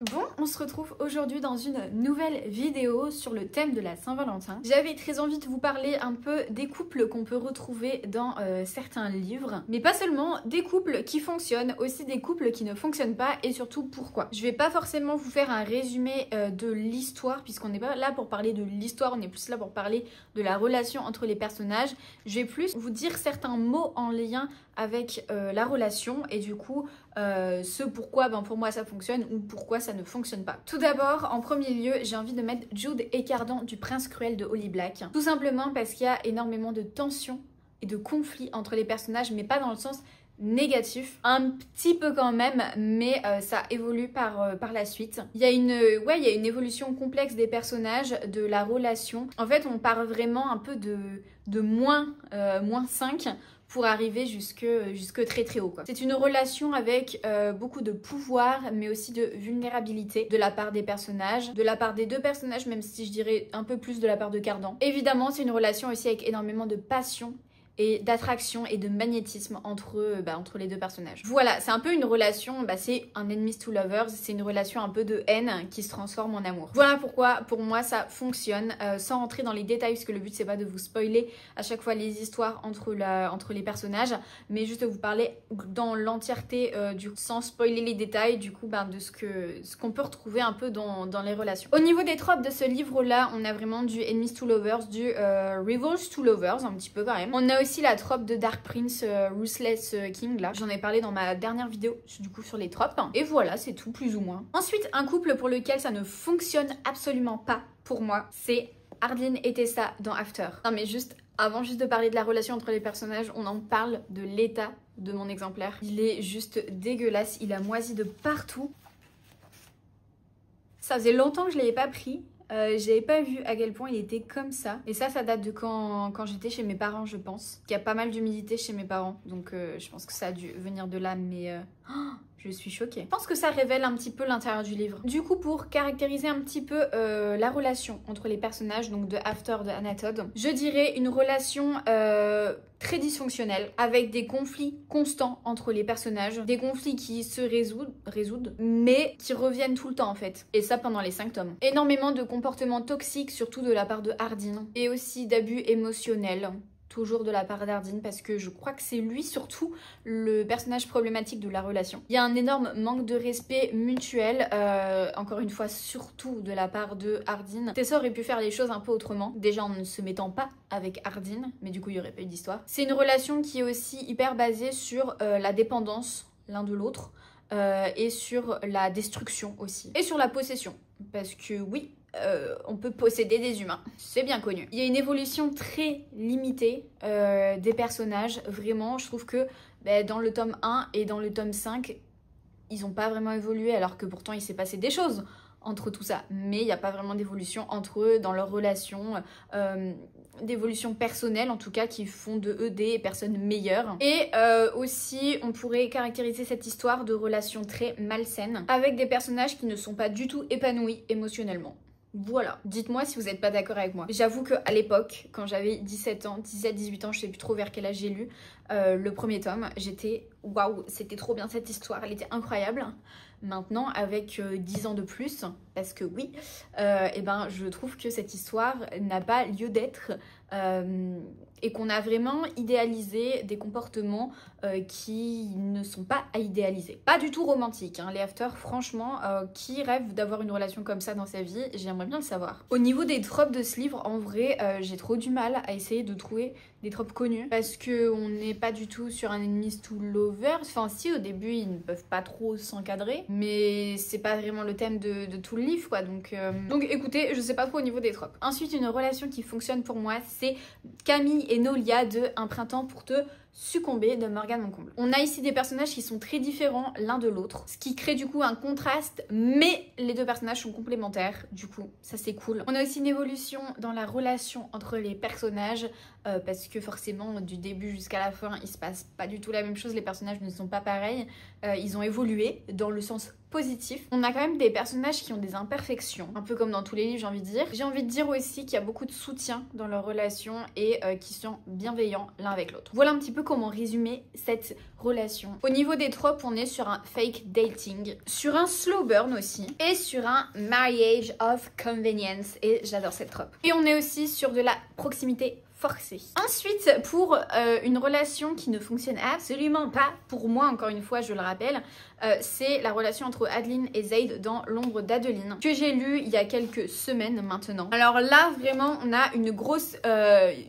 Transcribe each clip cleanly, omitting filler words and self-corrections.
Bon, on se retrouve aujourd'hui dans une nouvelle vidéo sur le thème de la Saint-Valentin. J'avais très envie de vous parler un peu des couples qu'on peut retrouver dans certains livres, mais pas seulement, des couples qui fonctionnent, aussi des couples qui ne fonctionnent pas et surtout pourquoi. Je vais pas forcément vous faire un résumé de l'histoire puisqu'on n'est pas là pour parler de l'histoire, on est plus là pour parler de la relation entre les personnages. Je vais plus vous dire certains mots en lien avec la relation et du coup ce pourquoi pour moi ça fonctionne ou pourquoi ça ne fonctionne pas. Tout d'abord, en premier lieu, j'ai envie de mettre Jude et Cardan du Prince Cruel de Holly Black. Tout simplement parce qu'il y a énormément de tensions et de conflits entre les personnages, mais pas dans le sens négatif, un petit peu quand même, mais ça évolue par la suite. Il y a une évolution complexe des personnages, de la relation. En fait, on part vraiment un peu de moins 5 pour arriver jusque très très haut, quoi. C'est une relation avec beaucoup de pouvoir, mais aussi de vulnérabilité de la part des personnages, de la part des deux personnages, même si je dirais un peu plus de la part de Cardan. Évidemment, c'est une relation aussi avec énormément de passion et d'attraction et de magnétisme entre les deux personnages. Voilà, c'est un peu une relation, c'est un enemies to lovers, c'est une relation un peu de haine qui se transforme en amour. Voilà pourquoi pour moi ça fonctionne, sans rentrer dans les détails parce que le but c'est pas de vous spoiler à chaque fois les histoires entre les personnages, mais juste de vous parler dans l'entièreté sans spoiler les détails du coup de ce qu'on peut retrouver un peu dans les relations. Au niveau des tropes de ce livre là, on a vraiment du enemies to lovers, du rivals to lovers un petit peu quand même. On a aussi la trope de Dark Prince, Ruthless King là. J'en ai parlé dans ma dernière vidéo du coup sur les tropes. Et voilà, c'est tout plus ou moins. Ensuite, un couple pour lequel ça ne fonctionne absolument pas pour moi, c'est Ardyn et Tessa dans After. Non mais avant de parler de la relation entre les personnages, on en parle de l'état de mon exemplaire. Il est juste dégueulasse, il a moisi de partout. Ça faisait longtemps que je l'avais pas pris. J'avais pas vu à quel point il était comme ça. Et ça date de quand j'étais chez mes parents, je pense. Il y a pas mal d'humidité chez mes parents. Donc je pense que ça a dû venir de là, mais je suis choquée. Je pense que ça révèle un petit peu l'intérieur du livre. Du coup, pour caractériser un petit peu la relation entre les personnages, donc de After de Hannah Todd, je dirais une relation très dysfonctionnelle, avec des conflits constants entre les personnages, des conflits qui se résoudent, mais qui reviennent tout le temps en fait. Et ça pendant les 5 tomes. Énormément de comportements toxiques, surtout de la part de Ardyn, et aussi d'abus émotionnels. Toujours de la part d'Ardyn parce que je crois que c'est lui surtout le personnage problématique de la relation. Il y a un énorme manque de respect mutuel, encore une fois surtout de la part de Ardyn. Tessa aurait pu faire les choses un peu autrement, déjà en ne se mettant pas avec Ardyn, mais du coup il n'y aurait pas eu d'histoire. C'est une relation qui est aussi hyper basée sur la dépendance l'un de l'autre et sur la destruction aussi. Et sur la possession, parce que oui, on peut posséder des humains, c'est bien connu. Il y a une évolution très limitée des personnages, vraiment, je trouve que dans le tome 1 et dans le tome 5, ils n'ont pas vraiment évolué alors que pourtant il s'est passé des choses entre tout ça, mais il n'y a pas vraiment d'évolution entre eux dans leurs relations, d'évolution personnelle en tout cas, qui font de eux des personnes meilleures. Et aussi on pourrait caractériser cette histoire de relations très malsaines avec des personnages qui ne sont pas du tout épanouis émotionnellement. Voilà, dites-moi si vous n'êtes pas d'accord avec moi. J'avoue qu'à l'époque, quand j'avais 17 ans, 17-18 ans, je sais plus trop vers quel âge j'ai lu le premier tome, j'étais waouh, c'était trop bien cette histoire, elle était incroyable. Maintenant, avec 10 ans de plus, parce que oui, je trouve que cette histoire n'a pas lieu d'être et qu'on a vraiment idéalisé des comportements qui ne sont pas à idéaliser. Pas du tout romantique, hein, les After, franchement, qui rêve d'avoir une relation comme ça dans sa vie, j'aimerais bien le savoir. Au niveau des tropes de ce livre, en vrai, j'ai trop du mal à essayer de trouver des tropes connus parce qu'on n'est pas du tout sur un enemies to lovers. Enfin si, au début ils ne peuvent pas trop s'encadrer, mais c'est pas vraiment le thème de tout le livre quoi, donc écoutez, je sais pas trop au niveau des tropes. Ensuite, une relation qui fonctionne pour moi, c'est Camille et Nolia de Un printemps pour te succomber de Morgane Moncomble. On a ici des personnages qui sont très différents l'un de l'autre, ce qui crée du coup un contraste, mais les deux personnages sont complémentaires, du coup ça c'est cool. On a aussi une évolution dans la relation entre les personnages, parce que forcément du début jusqu'à la fin il se passe pas du tout la même chose, les personnages ne sont pas pareils, ils ont évolué dans le sens positif. On a quand même des personnages qui ont des imperfections, un peu comme dans tous les livres j'ai envie de dire. J'ai envie de dire aussi qu'il y a beaucoup de soutien dans leur relation et qui sont bienveillants l'un avec l'autre. Voilà un petit peu comment résumer cette relation. Au niveau des tropes, on est sur un fake dating, sur un slow burn aussi, et sur un marriage of convenience, et j'adore cette trope. Et on est aussi sur de la proximité forcée. Ensuite, pour une relation qui ne fonctionne absolument pas, pour moi encore une fois je le rappelle, c'est la relation entre Adeline et Zayd dans L'ombre d'Adeline, que j'ai lu il y a quelques semaines maintenant. Alors là vraiment on a une grosse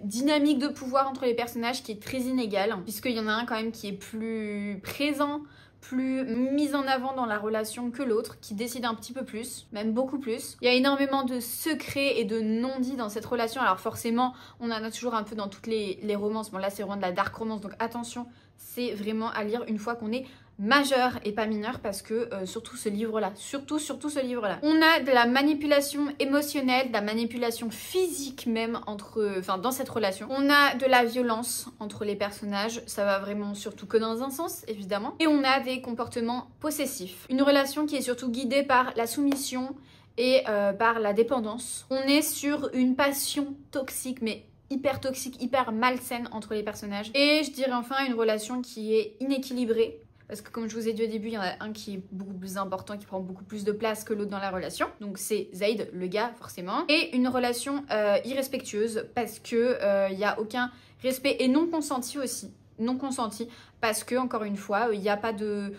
dynamique de pouvoir entre les personnages qui est très inégale, puisqu'il y en a un quand même qui est plus présent, plus mise en avant dans la relation que l'autre, qui décide un petit peu plus, même beaucoup plus. Il y a énormément de secrets et de non-dits dans cette relation, alors forcément on en a toujours un peu dans toutes les romances. Bon là c'est vraiment de la dark romance, donc attention, c'est vraiment à lire une fois qu'on est majeur et pas mineur, parce que surtout ce livre-là, surtout ce livre-là. On a de la manipulation émotionnelle, de la manipulation physique même dans cette relation. On a de la violence entre les personnages, ça va vraiment surtout que dans un sens évidemment. Et on a des comportements possessifs. Une relation qui est surtout guidée par la soumission et par la dépendance. On est sur une passion toxique, mais hyper toxique, hyper malsaine entre les personnages. Et je dirais enfin une relation qui est inéquilibrée. Parce que comme je vous ai dit au début, il y en a un qui est beaucoup plus important, qui prend beaucoup plus de place que l'autre dans la relation. Donc c'est Zayd, le gars, forcément. Et une relation irrespectueuse, parce que il n'y a aucun respect, et non consenti aussi. Non consenti, parce que encore une fois, il n'y a pas de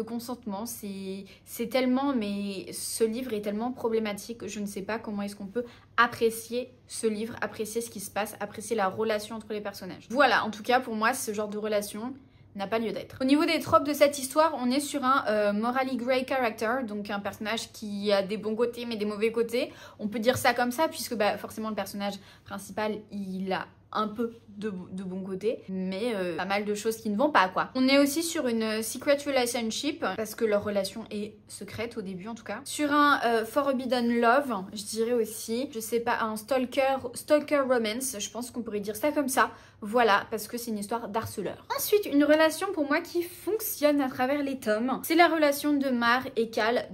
consentement. C'est tellement, mais ce livre est tellement problématique, je ne sais pas comment est-ce qu'on peut apprécier ce livre, apprécier ce qui se passe, apprécier la relation entre les personnages. Voilà, en tout cas pour moi, ce genre de relation n'a pas lieu d'être. Au niveau des tropes de cette histoire, on est sur un morally grey character, donc un personnage qui a des bons côtés mais des mauvais côtés. On peut dire ça comme ça, puisque forcément le personnage principal, il a un peu de bons côtés, mais pas mal de choses qui ne vont pas, quoi. On est aussi sur une secret relationship, parce que leur relation est secrète au début en tout cas. Sur un forbidden love, je dirais aussi, je sais pas, un stalker romance, je pense qu'on pourrait dire ça comme ça. Voilà, parce que c'est une histoire d'harceleur. Ensuite, une relation pour moi qui fonctionne à travers les tomes, c'est la relation de Mar et Cal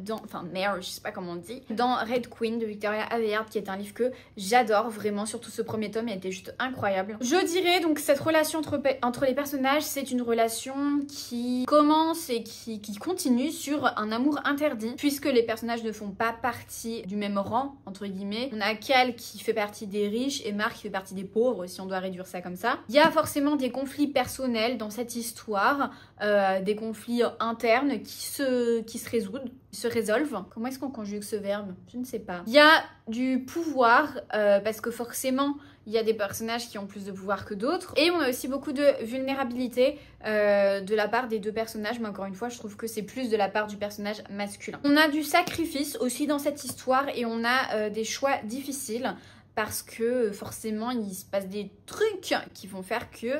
Mare, je sais pas comment on dit, dans Red Queen de Victoria Aveyard, qui est un livre que j'adore vraiment, surtout ce premier tome, il était juste incroyable. Je dirais donc cette relation entre les personnages, c'est une relation qui commence et qui continue sur un amour interdit, puisque les personnages ne font pas partie du même rang, entre guillemets. On a Cal qui fait partie des riches et Mar qui fait partie des pauvres, si on doit réduire ça comme ça. Il y a forcément des conflits personnels dans cette histoire, des conflits internes qui se résolvent. Comment est-ce qu'on conjugue ce verbe? Je ne sais pas. Il y a du pouvoir, parce que forcément, il y a des personnages qui ont plus de pouvoir que d'autres. Et on a aussi beaucoup de vulnérabilité de la part des deux personnages, mais encore une fois, je trouve que c'est plus de la part du personnage masculin. On a du sacrifice aussi dans cette histoire, et on a des choix difficiles, parce que forcément il se passe des trucs qui vont faire que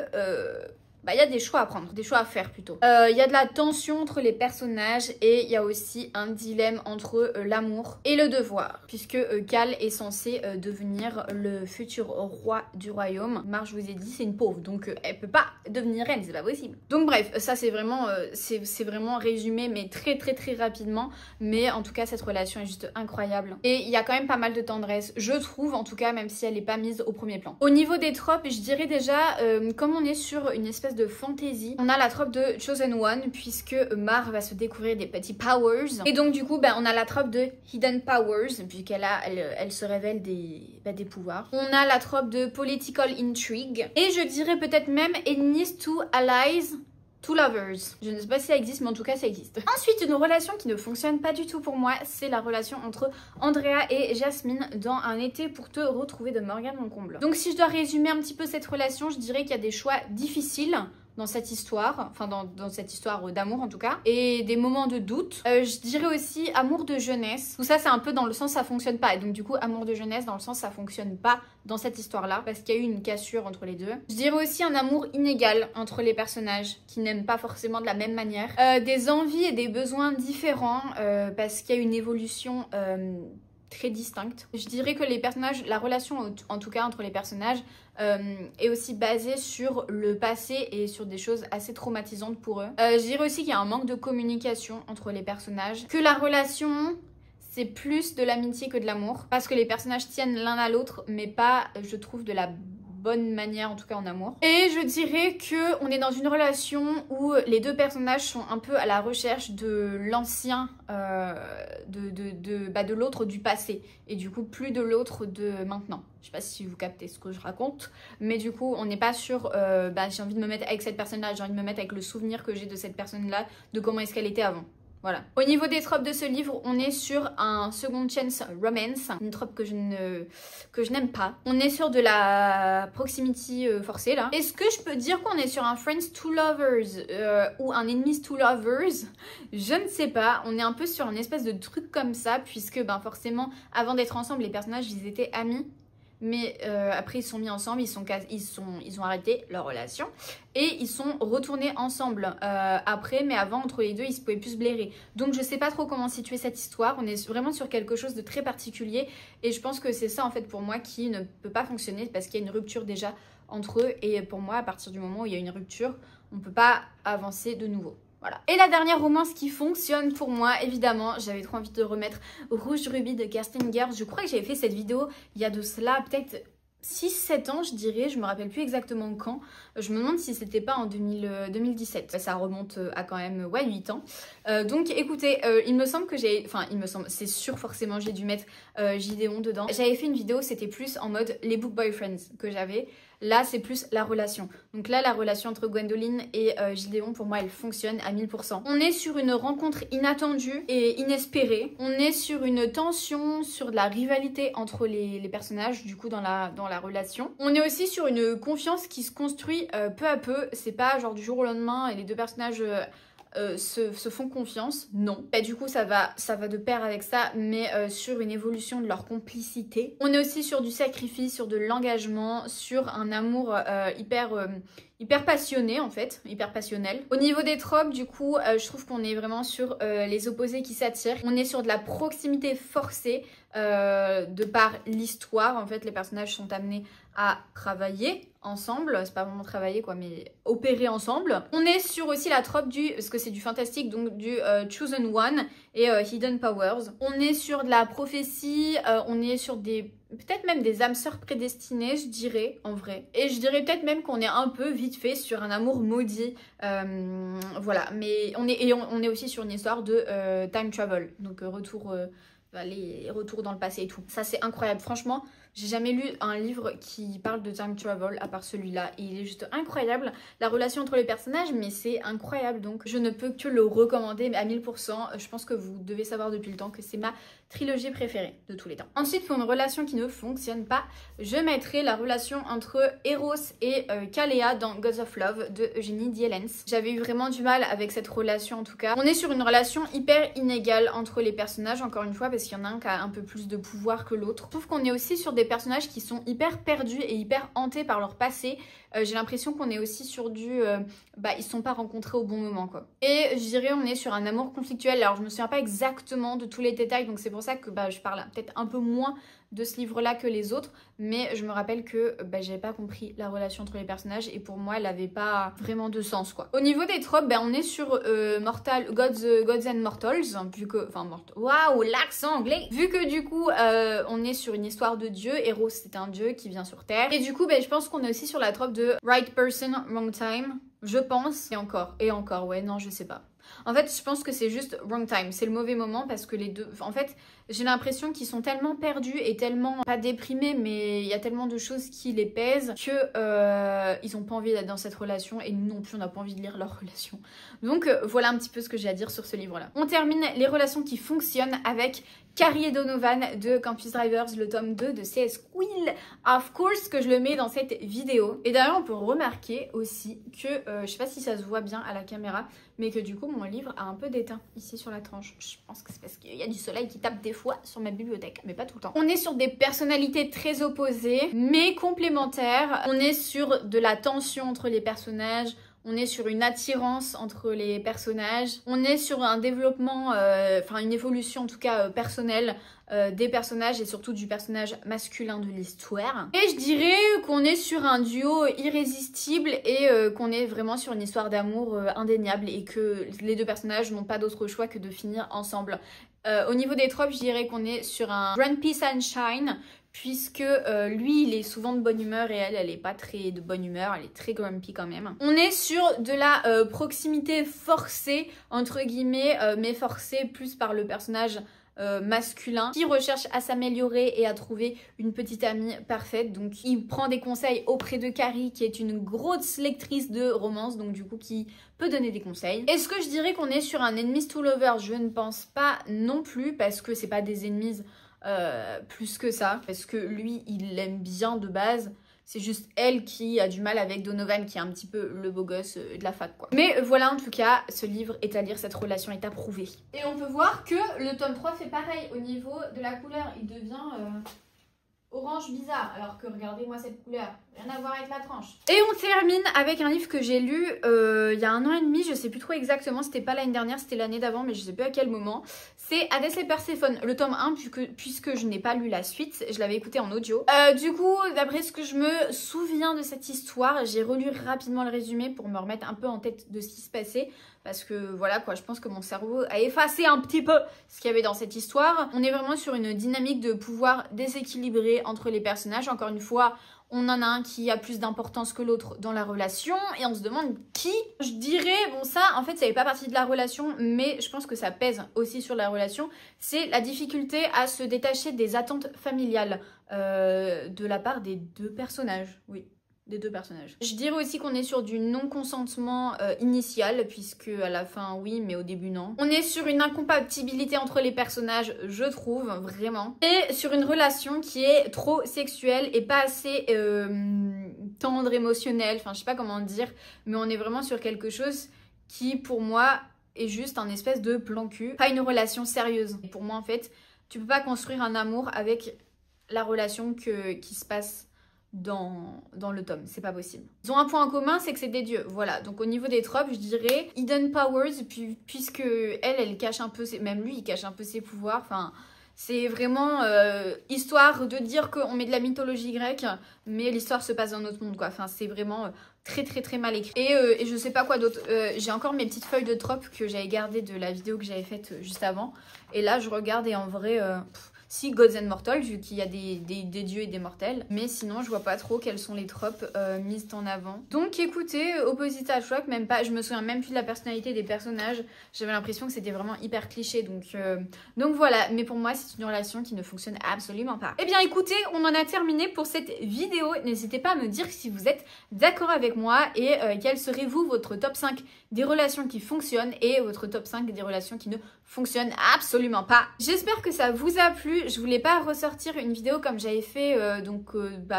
il y a des choix à prendre, des choix à faire plutôt. Il y a de la tension entre les personnages, et il y a aussi un dilemme entre l'amour et le devoir, puisque Cal est censé devenir le futur roi du royaume. Mar, je vous ai dit, c'est une pauvre, donc elle peut pas devenir reine, c'est pas possible. Donc bref, ça c'est vraiment résumé, mais très rapidement. Mais en tout cas, cette relation est juste incroyable. Et il y a quand même pas mal de tendresse, je trouve, en tout cas, même si elle n'est pas mise au premier plan. Au niveau des tropes, je dirais déjà, comme on est sur une espèce de fantasy, on a la trope de Chosen One, puisque Mar va se découvrir des petits powers, et donc du coup on a la trope de Hidden Powers, puisqu'elle se révèle des pouvoirs. On a la trope de Political Intrigue, et je dirais peut-être même Enemies to Allies to Lovers. Je ne sais pas si ça existe, mais en tout cas ça existe. Ensuite, une relation qui ne fonctionne pas du tout pour moi, c'est la relation entre Andrea et Jasmine dans Un été pour te retrouver de Morgane Moncomble. Donc si je dois résumer un petit peu cette relation, je dirais qu'il y a des choix difficiles dans cette histoire, enfin dans cette histoire d'amour en tout cas, et des moments de doute. Je dirais aussi amour de jeunesse. Tout ça c'est un peu dans le sens ça fonctionne pas, et donc du coup amour de jeunesse dans le sens ça fonctionne pas dans cette histoire là, parce qu'il y a eu une cassure entre les deux. Je dirais aussi un amour inégal entre les personnages qui n'aiment pas forcément de la même manière, des envies et des besoins différents, parce qu'il y a une évolution très distincte. Je dirais que les personnages, la relation en tout cas entre les personnages est aussi basée sur le passé et sur des choses assez traumatisantes pour eux. Je dirais aussi qu'il y a un manque de communication entre les personnages, que la relation c'est plus de l'amitié que de l'amour, parce que les personnages tiennent l'un à l'autre, mais pas, je trouve, de la bonne manière, en tout cas en amour. Et je dirais que on est dans une relation où les deux personnages sont un peu à la recherche de l'ancien, de l'autre du passé, et du coup plus de l'autre de maintenant. Je sais pas si vous captez ce que je raconte, mais du coup on n'est pas sur j'ai envie de me mettre avec cette personne là, j'ai envie de me mettre avec le souvenir que j'ai de cette personne là, de comment est-ce qu'elle était avant. Voilà. Au niveau des tropes de ce livre, on est sur un second chance romance, une trope que je n'aime pas. On est sur de la proximity forcée là. Est-ce que je peux dire qu'on est sur un friends to lovers ou un enemies to lovers? Je ne sais pas. On est un peu sur une espèce de truc comme ça, puisque forcément, avant d'être ensemble, les personnages ils étaient amis. Mais après ils sont mis ensemble, ils ont arrêté leur relation et ils sont retournés ensemble après, mais avant entre les deux ils se pouvaient plus se blairer. Donc je sais pas trop comment situer cette histoire, on est vraiment sur quelque chose de très particulier et je pense que c'est ça en fait pour moi qui ne peut pas fonctionner parce qu'il y a une rupture déjà entre eux et pour moi à partir du moment où il y a une rupture, on peut pas avancer de nouveau. Voilà. Et la dernière romance qui fonctionne pour moi, évidemment, j'avais trop envie de remettre Rouge Rubis de Kerstin Gertz. Je crois que j'avais fait cette vidéo il y a de cela peut-être 6-7 ans, je dirais, je me rappelle plus exactement quand. Je me demande si c'était pas en 2017. Ça remonte à quand même 8 ans. Donc écoutez, il me semble que c'est sûr forcément, j'ai dû mettre Gideon dedans. J'avais fait une vidéo, c'était plus en mode les book boyfriends que j'avais. Là, c'est plus la relation. Donc là, la relation entre Gwendoline et Gideon, pour moi, elle fonctionne à 1000%. On est sur une rencontre inattendue et inespérée. On est sur une tension, sur de la rivalité entre les personnages, du coup, dans la relation. On est aussi sur une confiance qui se construit peu à peu. C'est pas genre du jour au lendemain et les deux personnages... se font confiance, non. Et du coup ça va de pair avec ça, mais sur une évolution de leur complicité. On est aussi sur du sacrifice, sur de l'engagement, sur un amour hyper passionné en fait, hyper passionnel. Au niveau des tropes, du coup, je trouve qu'on est vraiment sur les opposés qui s'attirent. On est sur de la proximité forcée de par l'histoire. En fait, les personnages sont amenés à travailler ensemble, c'est pas vraiment travailler quoi, mais opérer ensemble. On est sur aussi la trope parce que c'est du fantastique, donc du Chosen One et Hidden Powers. On est sur de la prophétie, on est sur peut-être même des âmes sœurs prédestinées, je dirais, en vrai. Et je dirais peut-être même qu'on est un peu vite fait sur un amour maudit. Voilà, mais on est aussi sur une histoire de time travel, donc les retours dans le passé et tout. Ça c'est incroyable, franchement. J'ai jamais lu un livre qui parle de time travel à part celui-là. Et il est juste incroyable. La relation entre les personnages, mais c'est incroyable. Donc je ne peux que le recommander à 1000%. Je pense que vous devez savoir depuis le temps que c'est ma trilogie préférée de tous les temps. Ensuite, pour une relation qui ne fonctionne pas, je mettrai la relation entre Eros et Kalea dans Gods of Love de Eugénie Dielens. J'avais eu vraiment du mal avec cette relation en tout cas. On est sur une relation hyper inégale entre les personnages, encore une fois, parce qu'il y en a un qui a un peu plus de pouvoir que l'autre. Je trouve qu'on est aussi sur des personnages qui sont hyper perdus et hyper hantés par leur passé. J'ai l'impression qu'on est aussi sur ils se sont pas rencontrés au bon moment quoi. Et je dirais on est sur un amour conflictuel. Alors je me souviens pas exactement de tous les détails, donc c'est pour ça que je parle peut-être un peu moins de ce livre-là que les autres, mais je me rappelle que j'avais pas compris la relation entre les personnages et pour moi elle avait pas vraiment de sens quoi. Au niveau des tropes, on est sur Gods and Mortals, vu que waouh, l'accent anglais. Vu que du coup on est sur une histoire de dieu, Eros c'est un dieu qui vient sur terre et du coup je pense qu'on est aussi sur la trope de right person, wrong time, je pense, et encore, ouais, non je sais pas. En fait, je pense que c'est juste wrong time, c'est le mauvais moment parce que les deux... En fait, j'ai l'impression qu'ils sont tellement perdus et tellement... Pas déprimés, mais il y a tellement de choses qui les pèsent que ils ont pas envie d'être dans cette relation et nous non plus, on n'a pas envie de lire leur relation. Donc voilà un petit peu ce que j'ai à dire sur ce livre-là. On termine les relations qui fonctionnent avec Carrie et Donovan de Campus Drivers, le tome 2 de C.S. Quill. Of course que je le mets dans cette vidéo. Et d'ailleurs, on peut remarquer aussi que, je sais pas si ça se voit bien à la caméra, mais que du coup, mon livre a un peu d'étain ici sur la tranche. Je pense que c'est parce qu'il y a du soleil qui tape des fois sur ma bibliothèque, mais pas tout le temps. On est sur des personnalités très opposées, mais complémentaires. On est sur de la tension entre les personnages. On est sur une attirance entre les personnages. On est sur un développement, une évolution en tout cas personnelle des personnages et surtout du personnage masculin de l'histoire. Et je dirais qu'on est sur un duo irrésistible et qu'on est vraiment sur une histoire d'amour indéniable et que les deux personnages n'ont pas d'autre choix que de finir ensemble. Au niveau des tropes, je dirais qu'on est sur un Grumpy Sunshine, puisque lui il est souvent de bonne humeur et elle est pas très de bonne humeur, elle est très grumpy quand même. On est sur de la proximité forcée entre guillemets, mais forcée plus par le personnage masculin qui recherche à s'améliorer et à trouver une petite amie parfaite. Donc il prend des conseils auprès de Carrie qui est une grosse lectrice de romance, donc du coup qui peut donner des conseils. Est-ce que je dirais qu'on est sur un enemies to lovers? Je ne pense pas non plus, parce que c'est pas des ennemis plus que ça, parce que lui il l'aime bien de base. C'est juste elle qui a du mal avec Donovan, qui est un petit peu le beau gosse de la fac, quoi. Mais voilà, en tout cas, ce livre est à lire, cette relation est approuvée. Et on peut voir que le tome 3 fait pareil au niveau de la couleur. Il devient orange bizarre, alors que regardez-moi cette couleur, rien à voir avec la tranche. Et on termine avec un livre que j'ai lu il y a 1 an et demi, je sais plus trop exactement, c'était pas l'année dernière, c'était l'année d'avant, mais je sais plus à quel moment. C'est Hadès et Perséphone, le tome 1, puisque je n'ai pas lu la suite, je l'avais écouté en audio. Du coup, d'après ce que je me souviens de cette histoire, j'ai relu rapidement le résumé pour me remettre un peu en tête de ce qui se passait. Parce que voilà quoi, je pense que mon cerveau a effacé un petit peu ce qu'il y avait dans cette histoire. On est vraiment sur une dynamique de pouvoir déséquilibré entre les personnages. Encore une fois, on en a un qui a plus d'importance que l'autre dans la relation et on se demande qui. Je dirais, bon ça en fait ça fait pas partie de la relation, mais je pense que ça pèse aussi sur la relation. C'est la difficulté à se détacher des attentes familiales de la part des deux personnages, oui. Des deux personnages. Je dirais aussi qu'on est sur du non-consentement initial, puisque à la fin oui, mais au début non. On est sur une incompatibilité entre les personnages, je trouve, vraiment. Et sur une relation qui est trop sexuelle et pas assez tendre, émotionnelle, enfin je sais pas comment dire, mais on est vraiment sur quelque chose qui pour moi est juste un espèce de plan cul, pas une relation sérieuse. Et pour moi en fait, tu peux pas construire un amour avec la relation qui se passe dans le tome, c'est pas possible. Ils ont un point en commun, c'est que c'est des dieux, voilà. Donc au niveau des tropes, je dirais Hidden Powers, puisque elle cache un peu, même lui il cache un peu ses pouvoirs, enfin c'est vraiment histoire de dire qu'on met de la mythologie grecque, mais l'histoire se passe dans notre monde, quoi. Enfin c'est vraiment très mal écrit. Et je sais pas quoi d'autre, j'ai encore mes petites feuilles de tropes que j'avais gardées de la vidéo que j'avais faite juste avant, et là je regarde et en vrai... Si, Gods and Mortals, vu qu'il y a des dieux et des mortels. Mais sinon, je vois pas trop quelles sont les tropes mises en avant. Donc écoutez, opposite à choc, même pas, je me souviens même plus de la personnalité des personnages. J'avais l'impression que c'était vraiment hyper cliché. Donc voilà, mais pour moi, c'est une relation qui ne fonctionne absolument pas. Eh bien écoutez, on en a terminé pour cette vidéo. N'hésitez pas à me dire si vous êtes d'accord avec moi et quel serait vous votre top 5 des relations qui fonctionnent et votre top 5 des relations qui ne fonctionnent absolument pas. J'espère que ça vous a plu. Je voulais pas ressortir une vidéo comme j'avais fait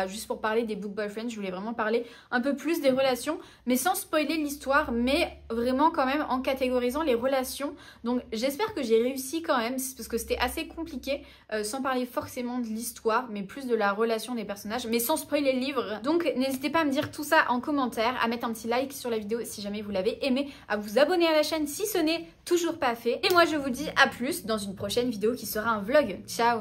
juste pour parler des book boyfriends. Je voulais vraiment parler un peu plus des relations, mais sans spoiler l'histoire, mais vraiment quand même en catégorisant les relations. Donc j'espère que j'ai réussi quand même, parce que c'était assez compliqué, sans parler forcément de l'histoire, mais plus de la relation des personnages, mais sans spoiler le livre. Donc n'hésitez pas à me dire tout ça en commentaire, à mettre un petit like sur la vidéo si jamais vous l'avez aimé, à vous abonner à la chaîne si ce n'est toujours pas fait. Et moi je vous dis à plus dans une prochaine vidéo qui sera un vlog. Ciao!